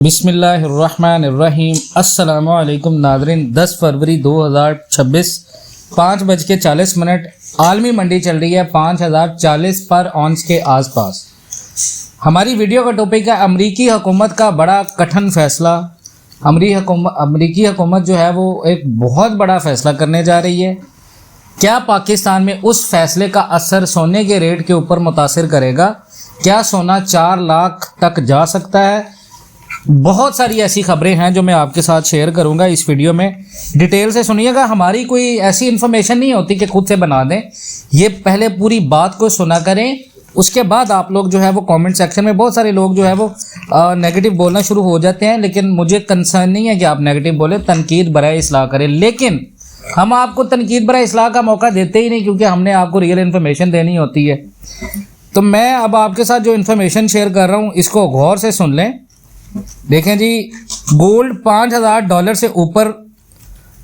बिस्मिल्लाहिर्रहमानिर्रहीम। अस्सलामुअलैकुम नाज़रीन। 10 फरवरी 2026 5:40 आलमी मंडी चल रही है 5040 पर ऑन्स के आसपास। हमारी वीडियो का टॉपिक है अमरीकी हुकूमत का बड़ा कठिन फैसला। अमरीकी हुकूमत जो है वो एक बहुत बड़ा फैसला करने जा रही है। क्या पाकिस्तान में उस फैसले का असर सोने के रेट के ऊपर मुतासिर करेगा? क्या सोना 4 लाख तक जा सकता है? बहुत सारी ऐसी खबरें हैं जो मैं आपके साथ शेयर करूंगा इस वीडियो में। डिटेल से सुनिएगा। हमारी कोई ऐसी इन्फॉर्मेशन नहीं होती कि खुद से बना दें। ये पहले पूरी बात को सुना करें, उसके बाद आप लोग जो है वो कमेंट सेक्शन में बहुत सारे लोग जो है वो नेगेटिव बोलना शुरू हो जाते हैं, लेकिन मुझे कंसर्न नहीं है कि आप नेगेटिव बोले, तनकीद बराए इस्लाह करें। लेकिन हम आपको तनकीद बराए इस्लाह का मौका देते ही नहीं, क्योंकि हमने आपको रियल इन्फॉर्मेशन देनी होती है। तो मैं अब आपके साथ जो इन्फॉर्मेशन शेयर कर रहा हूँ इसको गौर से सुन लें। देखें जी, गोल्ड $5000 से ऊपर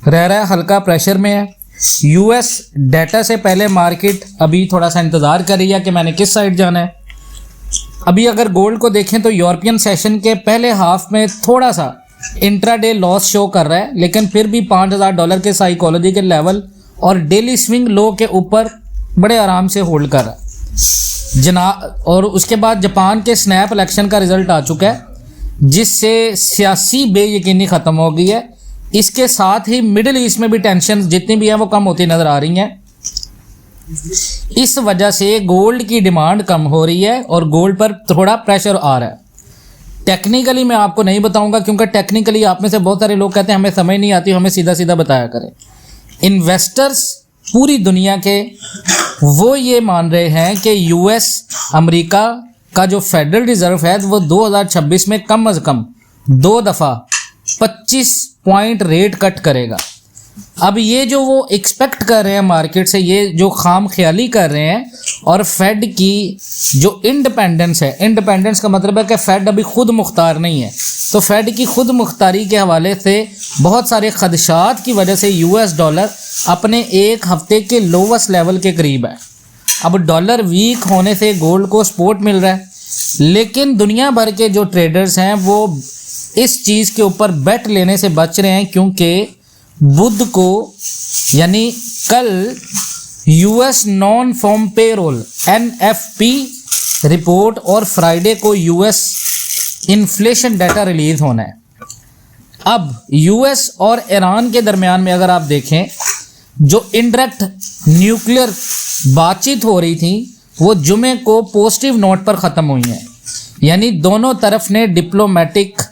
रह रहा है, हल्का प्रेशर में है। यूएस डाटा से पहले मार्केट अभी थोड़ा सा इंतज़ार कर रही है कि मैंने किस साइड जाना है। अभी अगर गोल्ड को देखें तो यूरोपियन सेशन के पहले हाफ में थोड़ा सा इंट्राडे लॉस शो कर रहा है, लेकिन फिर भी $5000 के साइकोलॉजी के लेवल और डेली स्विंग लो के ऊपर बड़े आराम से होल्ड कर रहा है और उसके बाद जापान के स्नैप इलेक्शन का रिजल्ट आ चुका है, जिससे सियासी बेयकीनी ख़त्म हो गई है। इसके साथ ही मिडिल ईस्ट में भी टेंशन जितनी भी है वो कम होती नज़र आ रही हैं। इस वजह से गोल्ड की डिमांड कम हो रही है और गोल्ड पर थोड़ा प्रेशर आ रहा है। टेक्निकली मैं आपको नहीं बताऊंगा, क्योंकि टेक्निकली आप में से बहुत सारे लोग कहते हैं हमें समझ नहीं आती, हमें सीधा सीधा बताया करें। इन्वेस्टर्स पूरी दुनिया के वो ये मान रहे हैं कि यूएस अमेरिका का जो फेडरल रिजर्व है वो 2026 में कम से कम 2 दफ़ा 25 पॉइंट रेट कट करेगा। अब ये जो वो एक्सपेक्ट कर रहे हैं मार्केट से, ये जो खाम ख्याली कर रहे हैं, और फेड की जो इंडिपेंडेंस है, इंडिपेंडेंस का मतलब है कि फेड अभी खुद मुख्तार नहीं है, तो फेड की खुद मुख्तारी के हवाले से बहुत सारे खदशात की वजह से यूएस डॉलर अपने एक हफ्ते के लोवेस्ट लेवल के करीब है। अब डॉलर वीक होने से गोल्ड को सपोर्ट मिल रहा है, लेकिन दुनिया भर के जो ट्रेडर्स हैं वो इस चीज़ के ऊपर बेट लेने से बच रहे हैं, क्योंकि बुध को यानी कल US non farm payroll NFP report और फ्राइडे को यूएस इन्फ्लेशन डाटा रिलीज होना है। अब यूएस और ईरान के दरमियान में अगर आप देखें, जो इनडायरेक्ट न्यूक्लियर बातचीत हो रही थी वो जुमे को पॉजिटिव नोट पर ख़त्म हुई है, यानी दोनों तरफ ने डिप्लोमेटिक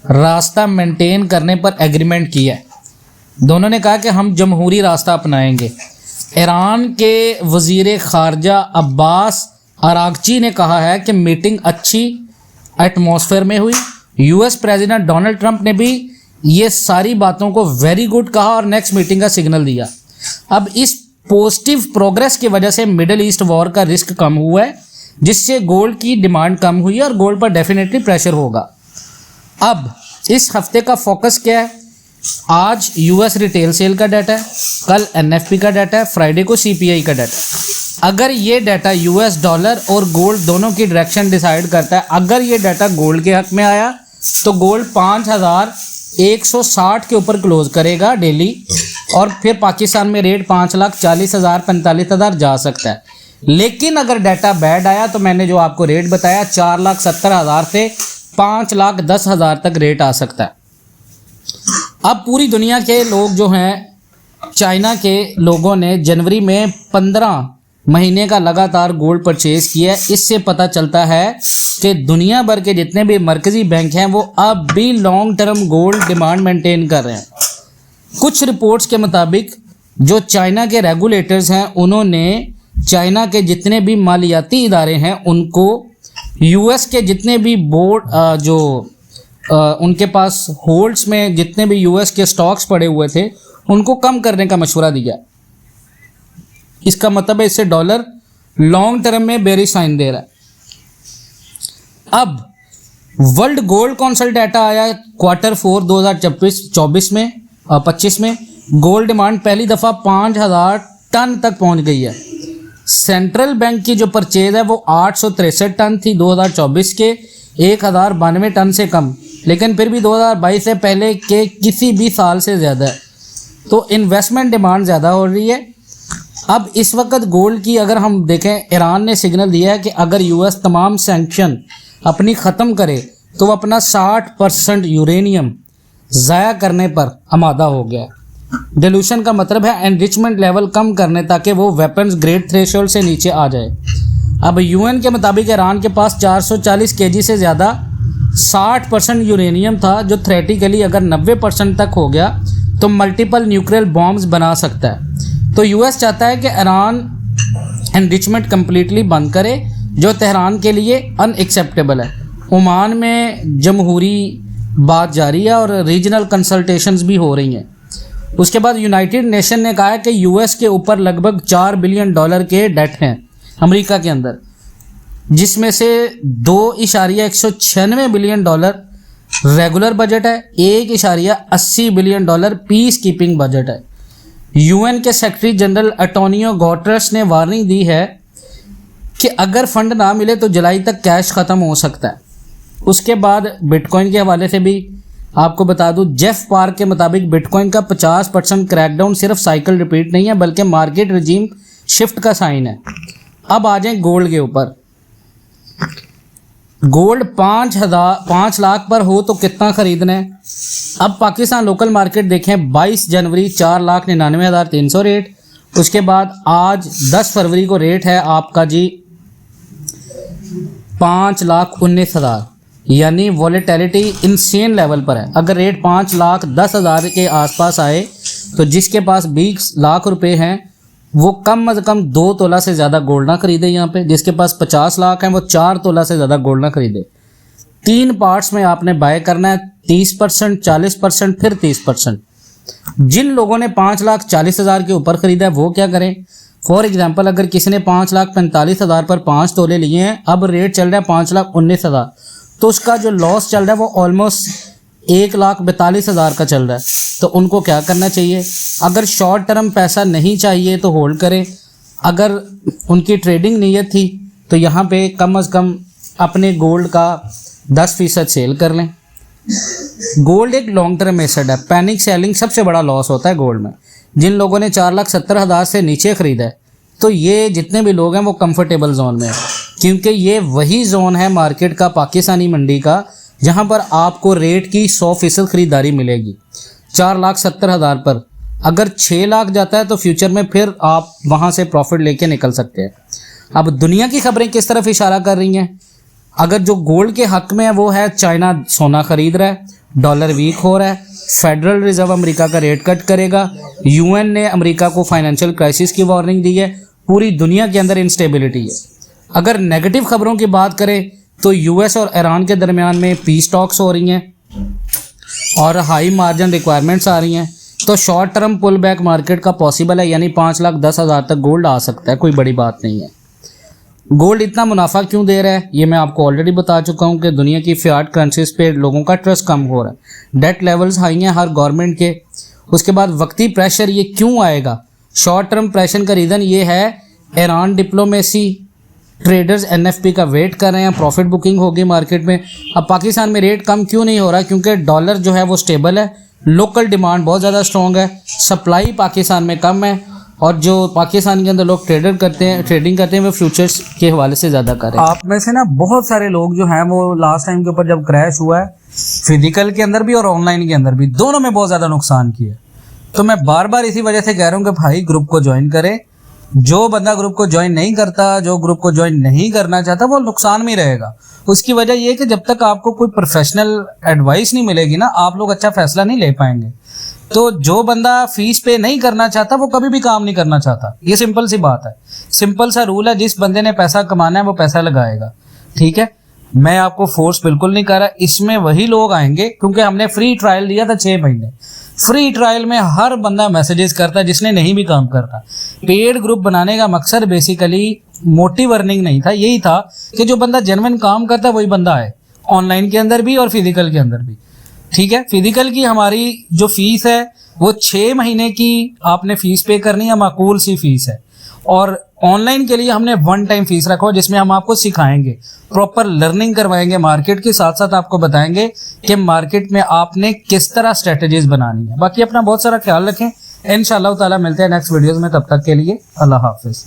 रास्ता मेंटेन करने पर एग्रीमेंट किया है। दोनों ने कहा कि हम जमहूरी रास्ता अपनाएंगे। ईरान के वज़ीर ख़ारजा अब्बास अरागची ने कहा है कि मीटिंग अच्छी एटमॉस्फेयर में हुई। यूएस प्रेसिडेंट डोनाल्ड ट्रंप ने भी ये सारी बातों को वेरी गुड कहा और नेक्स्ट मीटिंग का सिग्नल दिया। अब इस पॉजिटिव प्रोग्रेस की वजह से मिडिल ईस्ट वॉर का रिस्क कम हुआ है, जिससे गोल्ड की डिमांड कम हुई है और गोल्ड पर डेफिनेटली प्रेशर होगा। अब इस हफ्ते का फोकस क्या है? आज यूएस रिटेल सेल का डाटा है, कल NFP का डाटा है, फ्राइडे को CPI का डाटा है। अगर ये डाटा यूएस डॉलर और गोल्ड दोनों की डायरेक्शन डिसाइड करता है, अगर ये डाटा गोल्ड के हक में आया तो गोल्ड 5160 के ऊपर क्लोज करेगा डेली, और फिर पाकिस्तान में रेट 5,40,000 45,000 जा सकता है। लेकिन अगर डाटा बैड आया तो मैंने जो आपको रेट बताया 4,70,000 से 5,10,000 तक रेट आ सकता है। अब पूरी दुनिया के लोग जो हैं, चाइना के लोगों ने जनवरी में 15 महीने का लगातार गोल्ड परचेज किया है। इससे पता चलता है कि दुनिया भर के जितने भी मरकजी बैंक हैं वो अब भी long term gold demand maintain कर रहे हैं। कुछ रिपोर्ट्स के मुताबिक जो चाइना के रेगुलेटर्स हैं उन्होंने चाइना के जितने भी मालियाती इदारे हैं उनको यूएस के जितने भी बोर्ड उनके पास होल्ड्स में जितने भी यूएस के स्टॉक्स पड़े हुए थे उनको कम करने का मशवरा दिया। इसका मतलब है इससे डॉलर लॉन्ग टर्म में बेरिश साइन दे रहा है। अब वर्ल्ड गोल्ड काउंसिल डाटा आया Q4 2024 में 25 में गोल्ड डिमांड पहली दफ़ा 5,000 टन तक पहुंच गई है। सेंट्रल बैंक की जो परचेज है वो 863 टन थी 2024 के 1,092 टन से कम। लेकिन फिर भी 2022 से पहले के किसी भी साल से ज़्यादा है। तो इन्वेस्टमेंट डिमांड ज़्यादा हो रही है। अब इस वक्त गोल्ड की अगर हम देखें, ईरान ने सिग्नल दिया है कि अगर यूएस तमाम सैंक्शन अपनी ख़त्म करे तो वो अपना 60% यूरेनियम ज़ाया करने पर आमादा हो गया है। डिल्यूशन का मतलब है एनरिचमेंट लेवल कम करने ताकि वो वेपन्स ग्रेड थ्रेशोल्ड से नीचे आ जाए। अब यूएन के मुताबिक ईरान के पास 440 केजी से ज़्यादा 60% यूरेनियम था, जो थ्रेटिकली अगर 90% तक हो गया तो मल्टीपल न्यूक्लियर बॉम्ब्स बना सकता है। तो यूएस चाहता है कि ईरान एनरिचमेंट कम्प्लीटली बंद करे, जो तेहरान के लिए अनएक्सेप्टेबल है। ओमान में जमहूरी बात जारी है और रीजनल कंसल्टेशंस भी हो रही हैं। उसके बाद यूनाइटेड नेशन ने कहा है कि यूएस के ऊपर लगभग $4 बिलियन के डेट हैं अमेरिका के अंदर, जिसमें से $2.196 बिलियन रेगुलर बजट है, $1.80 बिलियन पीस कीपिंग बजट है। यूएन के सेक्रेटरी जनरल एंटोनियो गुटेरेस ने वार्निंग दी है कि अगर फंड ना मिले तो जुलाई तक कैश ख़त्म हो सकता है। उसके बाद बिटकॉइन के हवाले से भी आपको बता दूं, जेफ पार्क के मुताबिक बिटकॉइन का 50% क्रैकडाउन सिर्फ साइकिल रिपीट नहीं है बल्कि मार्केट रिजीम शिफ्ट का साइन है। अब आ जाएं गोल्ड के ऊपर। गोल्ड 5 लाख पर हो तो कितना खरीदना है? अब पाकिस्तान लोकल मार्केट देखें, 22 जनवरी 4,99,300 रेट। उसके बाद आज 10 फरवरी को रेट है आपका जी 5,19,000, यानी वॉलेटिलिटी इंसेन लेवल पर है। अगर रेट 5,10,000 के आसपास आए तो जिसके पास 20 लाख रुपए हैं वो कम अज़ कम 2 तोला से ज़्यादा गोल्ड ना खरीदे। यहाँ पे जिसके पास 50 लाख हैं वो 4 तोला से ज़्यादा गोल्ड ना खरीदे। 3 पार्ट्स में आपने बाय करना है, 30%, 40%, फिर 30%। जिन लोगों ने 5,40,000 के ऊपर खरीदा है वो क्या करें? फॉर एग्जाम्पल, अगर किसी ने 5,45,000 पर 5 तोले लिए हैं, अब रेट चल रहा है 5,19,000, तो उसका जो लॉस चल रहा है वो ऑलमोस्ट 1,42,000 का चल रहा है। तो उनको क्या करना चाहिए? अगर शॉर्ट टर्म पैसा नहीं चाहिए तो होल्ड करें। अगर उनकी ट्रेडिंग नीयत थी तो यहाँ पे कम अज़ कम अपने गोल्ड का 10% सेल कर लें। गोल्ड एक लॉन्ग टर्म एसेट है। पैनिक सेलिंग सबसे बड़ा लॉस होता है गोल्ड में। जिन लोगों ने 4,70,000 से नीचे ख़रीदा है तो ये जितने भी लोग हैं वो कंफर्टेबल जोन में है, क्योंकि ये वही जोन है मार्केट का, पाकिस्तानी मंडी का, जहां पर आपको रेट की 100% ख़रीदारी मिलेगी। 4,70,000 पर अगर 6 लाख जाता है तो फ्यूचर में फिर आप वहां से प्रॉफिट लेके निकल सकते हैं। अब दुनिया की खबरें किस तरफ इशारा कर रही हैं? अगर जो गोल्ड के हक में है वो है चाइना सोना खरीद रहा है, डॉलर वीक हो रहा है, फेडरल रिजर्व अमेरिका का रेट कट करेगा, यूएन ने अमेरिका को फाइनेंशियल क्राइसिस की वार्निंग दी है, पूरी दुनिया के अंदर इंस्टेबिलिटी है। अगर नेगेटिव खबरों की बात करें तो यूएस और ईरान के दरमियान में पीस टॉक्स हो रही हैं और हाई मार्जिन रिक्वायरमेंट्स आ रही हैं, तो short term pull back market का पॉसिबल है, यानी 5,10,000 तक गोल्ड आ सकता है, कोई बड़ी बात नहीं है। गोल्ड इतना मुनाफा क्यों दे रहा है ये मैं आपको ऑलरेडी बता चुका हूँ कि दुनिया की फियाट करेंसीज पे लोगों का ट्रस्ट कम हो रहा है, डेट लेवल्स हाई हैं हर गवर्नमेंट के। उसके बाद वक्ती प्रेशर ये क्यों आएगा? शॉर्ट टर्म प्रेशर का रीज़न ये है ईरान डिप्लोमेसी, ट्रेडर्स एनएफपी का वेट कर रहे हैं, प्रॉफिट बुकिंग होगी मार्केट में। अब पाकिस्तान में रेट कम क्यों नहीं हो रहा? क्योंकि डॉलर जो है वो स्टेबल है, लोकल डिमांड बहुत ज़्यादा स्ट्रॉन्ग है, सप्लाई पाकिस्तान में कम है, और जो पाकिस्तान के अंदर लोग ट्रेडिंग करते हैं वो फ्यूचर्स के हवाले से ज़्यादा कर रहे हैं। आप में से ना बहुत सारे लोग जो हैं वो लास्ट टाइम के ऊपर जब क्रैश हुआ है, फिजिकल के अंदर भी और ऑनलाइन के अंदर भी, दोनों में बहुत ज़्यादा नुकसान किया। तो मैं बार बार इसी वजह से कह रहा हूँ कि भाई ग्रुप को ज्वाइन करें। जो बंदा ग्रुप को ज्वाइन नहीं करता, जो ग्रुप को ज्वाइन नहीं करना चाहता, वो नुकसान में रहेगा। उसकी वजह यह है कि जब तक आपको कोई प्रोफेशनल एडवाइस नहीं मिलेगी ना, आप लोग अच्छा फैसला नहीं ले पाएंगे। तो जो बंदा फीस पे नहीं करना चाहता वो कभी भी काम नहीं करना चाहता, ये सिंपल सी बात है, सिंपल सा रूल है। जिस बंदे ने पैसा कमाना है वो पैसा लगाएगा, ठीक है। मैं आपको फोर्स बिल्कुल नहीं कर रहा, इसमें वही लोग आएंगे क्योंकि हमने फ्री ट्रायल दिया था 6 महीने। फ्री ट्रायल में हर बंदा मैसेजेस करता है जिसने नहीं भी काम करता। पेड ग्रुप बनाने का मकसद बेसिकली मोटिव अर्निंग नहीं था, यही था कि जो बंदा जेन्युइन काम करता है वही बंदा आए, ऑनलाइन के अंदर भी और फिजिकल के अंदर भी, ठीक है। फिजिकल की हमारी जो फीस है वो 6 महीने की आपने फीस पे करनी है, माकूल सी फीस है। और ऑनलाइन के लिए हमने वन टाइम फीस रखा हो, जिसमें हम आपको सिखाएंगे, प्रॉपर लर्निंग करवाएंगे मार्केट के साथ साथ, आपको बताएंगे कि मार्केट में आपने किस तरह स्ट्रेटजीज बनानी है। बाकी अपना बहुत सारा ख्याल रखें, इंशाअल्लाह ताला मिलते हैं नेक्स्ट वीडियोस में, तब तक के लिए अल्लाह हाफिज।